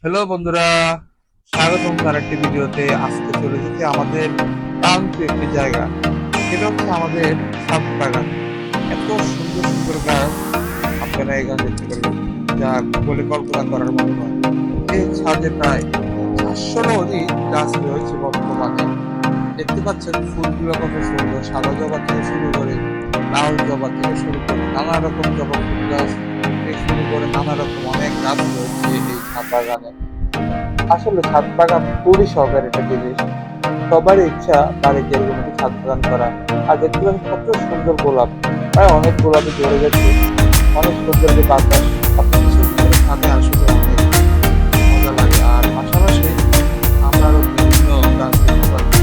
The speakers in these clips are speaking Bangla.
হ্যালো বন্ধুরা, স্বাগতম আরেকটি ভিডিওতে। আজকে চলে যেতে আমাদের প্রান্তীয় একটি জায়গা, সেটা হচ্ছে আমাদের ছাদ বাগান। এত সুন্দর সুন্দর গাছ আপনারা এখানে দেখতে পারবেন, যা বলে কল্পনা করার মতো নয়। এই ছাদে প্রায় 400র অধিক গাছ রয়েছে বর্তমানে। দেখতে পাচ্ছেন ফুলগুলো কত সুন্দর, সাদা জবা থেকে শুরু করে লাল জবা থেকে শুরু করে নানা রকম জবা ফুল গাছ থেকে শুরু করে নানা রকম অনেক গাছ রয়েছে এই ছাদ বাগানে। আসলে ছাদ বাগান খুবই শখের একটা জিনিস। সবারই ইচ্ছা বাড়িতে এরকম একটি ছাদ বাগান করা। আর দেখতে পাচ্ছি কত সুন্দর গোলাপ, প্রায় অনেক গোলাপই ধরে গেছে। অনেক সুন্দর যে বাতাস, সবকিছু ভিতরে ছাদে আসলে অনেক মজা লাগে। আর পাশাপাশি আমরা আরো বিভিন্ন গাছ দেখতে পাচ্ছি,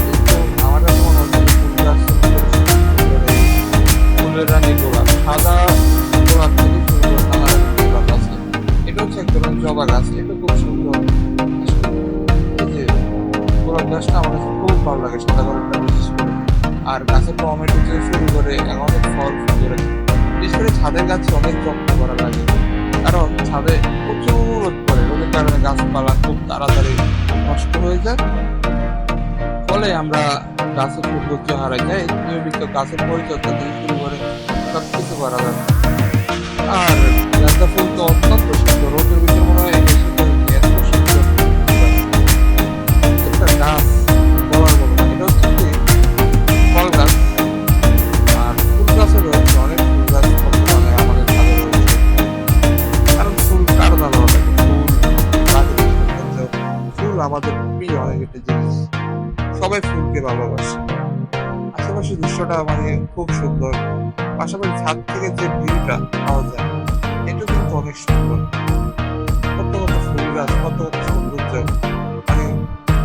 কিন্তু আমার কাছে মনে হচ্ছে যে ফুল গাছ থেকে শুরু করে ফুলের রানী গোলাপ, সাদা গোলাপ থেকে শুরু করে নানা রকম গোলাপ আছে। এটা হচ্ছে এক ধরনের জবা গাছ, এটা খুব সুন্দর। আসলে এই যে গোলাপ গাছটা আমার কাছে খুব ভালো লাগে, সাদা গোলাপটা বিশেষ করে। আর গাছের টমেটো থেকে শুরু করে এখন অনেক ফল ফুল ধরেছে। বিশেষ করে ছাদের গাছে অনেক যত্ন করা লাগে, কারণ ছাদে প্রচুর রোদ পড়ে। রোদের কারণে গাছপালা খুব তাড়াতাড়ি নষ্ট হয়ে যায়, ফলে আমরা গাছের সৌন্দর্য হারাই যাই। নিয়মিত গাছের পরিচর্যা থেকে শুরু করে সবকিছু করা লাগে। আর গাঁদা ফুল তো অত্যন্ত সুন্দর, রোদের ভিতরে মনে হয় এসে পড়েছে, এত সুন্দর একটা গাছ বলার মতো না। এটা হচ্ছে কি ফল গাছ। আর ফুল গাছে রয়েছে অনেক ফুল গাছ বর্তমানে আমাদের ছাদে রয়েছে, কারণ ফুল কার না ভালো লাগে। ফুল প্রাকৃতিক সৌন্দর্য, ফুল আমাদের প্রিয় অনেক একটা জিনিস। সবাই ফুলকে ভালোবাসে। আশেপাশের দৃশ্যটা মানে খুব সুন্দর। পাশাপাশি ছাদ থেকে যে ভিউটা পাওয়া যায়, এটা কিন্তু অনেক সুন্দর। কত কত ফুল গাছ, কত কত সৌন্দর্য, মানে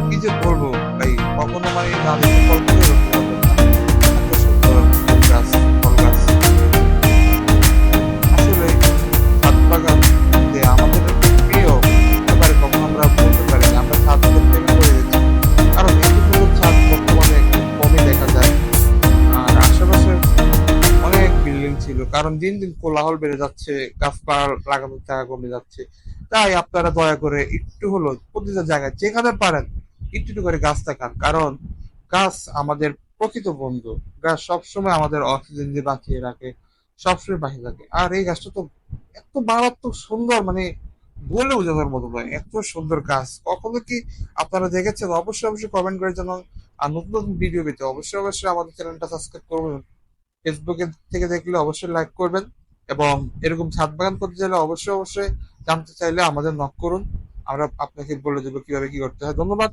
কি যে বলবো ভাই, কখনো মানে না দেখে কল্পনাই করতে পারবেন না। এত সুন্দর ফুল গাছ, ফল গাছ আসলে ছাদ বাগান যে আমাদের একটা প্রিয়, এবারে কখনো আমরা বলতে পারি না আমরা ছাদের প্রেমে পড়ে গেছি। কারণ এত সুন্দর ছাদ বর্তমানে কমই দেখা যায়। আর আশেপাশে অনেক বিল্ডিং ছিল, কারণ দিন দিন কোলাহল বেড়ে যাচ্ছে, গাছপালা লাগানোর জায়গা কমে যাচ্ছে। তাই আপনারা দয়া করে একটু হলো প্রতিটা জায়গায় যেখানে পারেন একটু একটু করে গাছ লাগান, কারণ গাছ আমাদের প্রকৃত বন্ধু। গাছ সবসময় আমাদের অক্সিজেন দিয়ে বাঁচিয়ে রাখে, সবসময় বাঁচিয়ে থাকে। আর এই গাছটা তো এত মারাত্মক সুন্দর, মানে বলে বোঝানোর মতো নয়, এত সুন্দর গাছ কখনো কি আপনারা দেখেছেন? অবশ্যই অবশ্যই কমেন্ট করে জানান। আর নতুন নতুন ভিডিও পেতে অবশ্যই অবশ্যই আমাদের চ্যানেলটা সাবস্ক্রাইব করবেন। ফেসবুকে থেকে দেখলে অবশ্যই লাইক করবেন, এবং এরকম ছাদ বাগান করতে চাইলে অবশ্যই অবশ্যই জানতে চাইলে আমাদের নক করুন, আমরা আপনাকে বলে দেবো কিভাবে কি করতে হয়। ধন্যবাদ।